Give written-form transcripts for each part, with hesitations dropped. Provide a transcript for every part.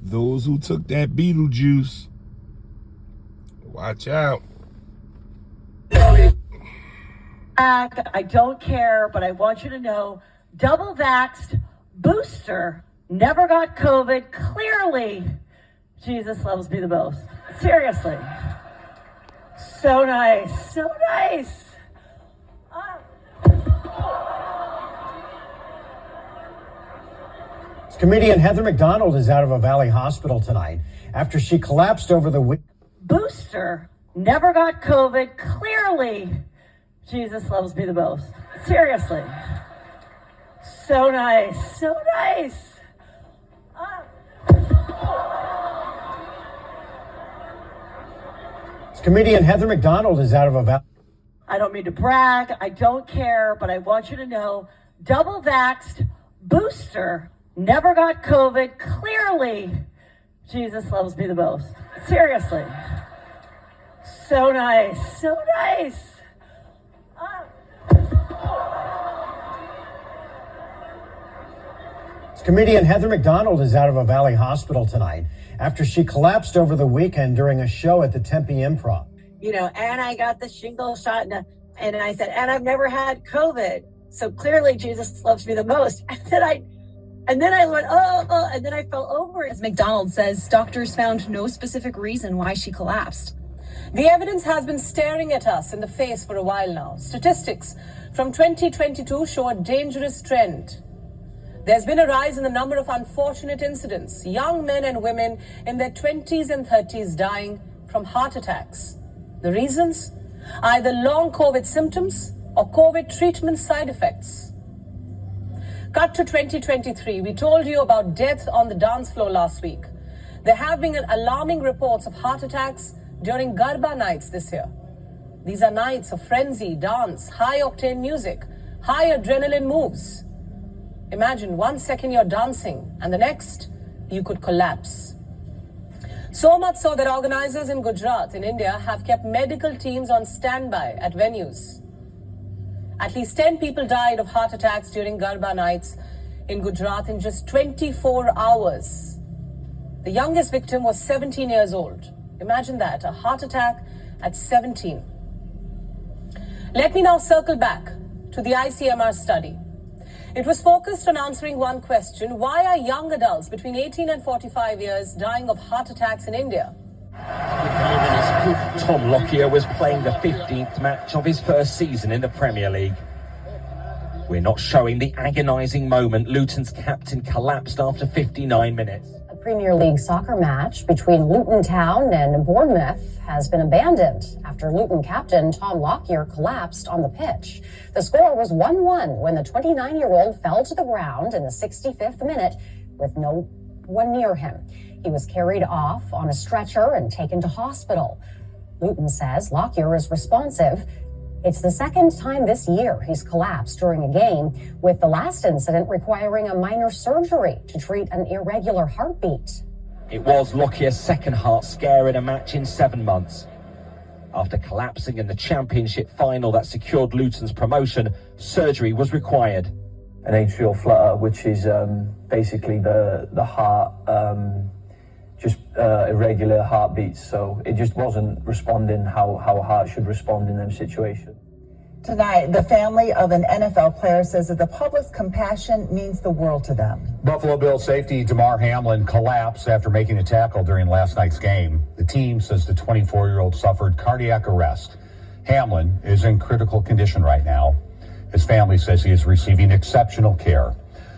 Those who took that Beetlejuice, watch out. I don't care, but I want you to know, double vaxxed, booster, never got COVID. Clearly, Jesus loves me the most. Seriously. So nice. So nice. Comedian Heather McDonald is out of a Valley hospital tonight after she collapsed over the week. Booster, never got COVID. Clearly, Jesus loves me the most. Seriously. So nice. So nice. Comedian Heather McDonald is out of a Valley. I don't mean to brag. I don't care, but I want you to know, double vaxxed, booster, never got COVID. Clearly, Jesus loves me the most. Seriously. So nice. So nice. Comedian Heather McDonald is out of a Valley hospital tonight after she collapsed over the weekend during a show at the Tempe Improv. You know, and I got the shingle shot, and I said, and I've never had COVID. So clearly Jesus loves me the most. And then I went, oh, and then I fell over. As McDonald says, doctors found no specific reason why she collapsed. The evidence has been staring at us in the face for a while now. Statistics from 2022 show a dangerous trend. There's been a rise in the number of unfortunate incidents, young men and women in their 20s and 30s dying from heart attacks. The reasons? Either long COVID symptoms or COVID treatment side effects. Cut to 2023, we told you about deaths on the dance floor last week. There have been alarming reports of heart attacks during Garba nights this year. These are nights of frenzy, dance, high-octane music, high adrenaline moves. Imagine 1 second you're dancing and the next you could collapse. So much so that organizers in Gujarat in India have kept medical teams on standby at venues. At least 10 people died of heart attacks during Garba nights in Gujarat in just 24 hours. The youngest victim was 17 years old. Imagine that, a heart attack at 17. Let me now circle back to the ICMR study. It was focused on answering one question: why are young adults between 18 and 45 years dying of heart attacks in India? Tom Lockyer was playing the 15th match of his first season in the Premier League. We're not showing the agonising moment Luton's captain collapsed after 59 minutes. A Premier League soccer match between Luton Town and Bournemouth has been abandoned after Luton captain Tom Lockyer collapsed on the pitch. The score was 1-1 when the 29-year-old fell to the ground in the 65th minute with no one near him. He was carried off on a stretcher and taken to hospital. Luton says Lockyer is responsive. It's the second time this year he's collapsed during a game, with the last incident requiring a minor surgery to treat an irregular heartbeat. It was Lockyer's second heart scare in a match in 7 months. After collapsing in the championship final that secured Luton's promotion, surgery was required. An atrial flutter, which is basically the heart, irregular heartbeats. So it just wasn't responding how a heart should respond in them situations. Tonight, the family of an NFL player says that the public's compassion means the world to them. Buffalo Bills safety Damar Hamlin collapsed after making a tackle during last night's game. The team says the 24-year-old suffered cardiac arrest. Hamlin is in critical condition right now. His family says he is receiving exceptional care.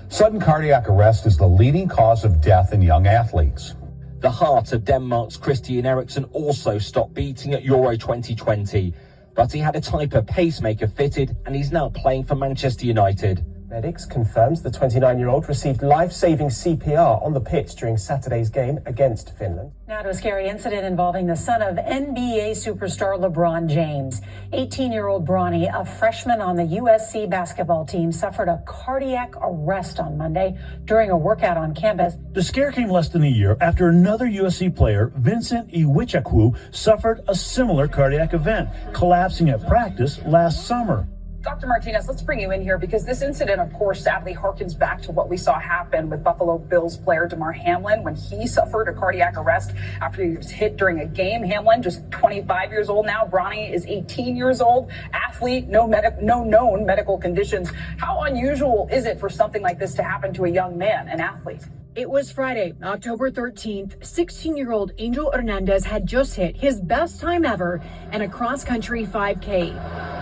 Sudden cardiac arrest is the leading cause of death in young athletes. The heart of Denmark's Christian Eriksen also stopped beating at Euro 2020, but he had a type of pacemaker fitted and he's now playing for Manchester United. Medics confirms the 29-year-old received life-saving CPR on the pitch during Saturday's game against Finland. Now to a scary incident involving the son of NBA superstar LeBron James. 18-year-old Bronny, a freshman on the USC basketball team, suffered a cardiac arrest on Monday during a workout on campus. The scare came less than a year after another USC player, Vincent Iwichakwu, suffered a similar cardiac event, collapsing at practice last summer. Dr. Martinez, let's bring you in here because this incident, of course, sadly harkens back to what we saw happen with Buffalo Bills player Damar Hamlin when he suffered a cardiac arrest after he was hit during a game. Hamlin, just 25 years old now. Bronny is 18 years old. Athlete, no known medical conditions. How unusual is it for something like this to happen to a young man, an athlete? It was Friday, October 13th. 16-year-old Angel Hernandez had just hit his best time ever in a cross-country 5K.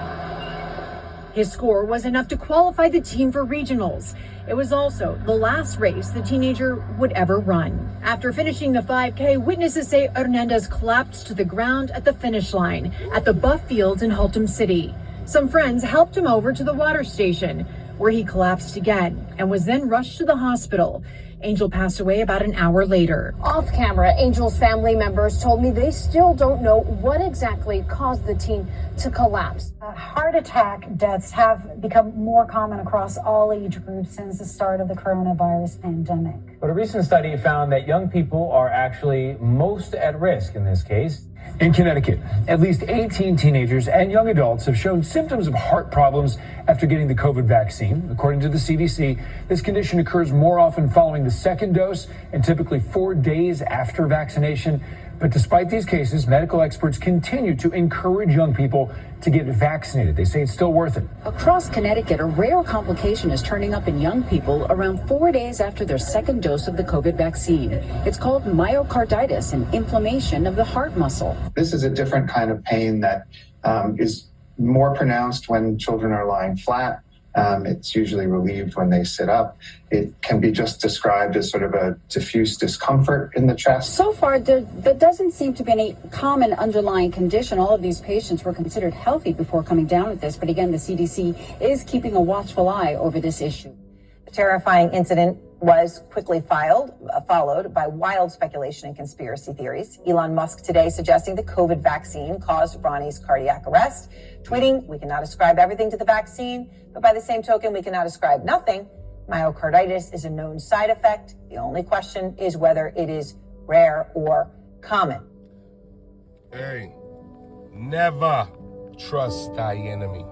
His score was enough to qualify the team for regionals. It was also the last race the teenager would ever run. After finishing the 5K, witnesses say Hernandez collapsed to the ground at the finish line at the Buff Fields in Haltom City. Some friends helped him over to the water station, where he collapsed again and was then rushed to the hospital. Angel passed away about an hour later. Off camera, Angel's family members told me they still don't know what exactly caused the teen to collapse. Heart attack deaths have become more common across all age groups since the start of the coronavirus pandemic. But a recent study found that young people are actually most at risk in this case. In Connecticut, at least 18 teenagers and young adults have shown symptoms of heart problems after getting the COVID vaccine. According to the CDC, this condition occurs more often following the second dose and typically 4 days after vaccination. But despite these cases, medical experts continue to encourage young people to get vaccinated. They say it's still worth it. Across Connecticut, a rare complication is turning up in young people around 4 days after their second dose of the COVID vaccine. It's called myocarditis, an inflammation of the heart muscle. This is a different kind of pain that is more pronounced when children are lying flat. It's usually relieved when they sit up. It can be just described as sort of a diffuse discomfort in the chest. So far, there doesn't seem to be any common underlying condition. All of these patients were considered healthy before coming down with this. But again, the CDC is keeping a watchful eye over this issue. The terrifying incident was quickly followed by wild speculation and conspiracy theories. Elon Musk today suggesting the COVID vaccine caused Ronnie's cardiac arrest, tweeting, "We cannot ascribe everything to the vaccine, but by the same token, we cannot ascribe nothing. Myocarditis is a known side effect. The only question is whether it is rare or common." Hey, never trust thy enemy.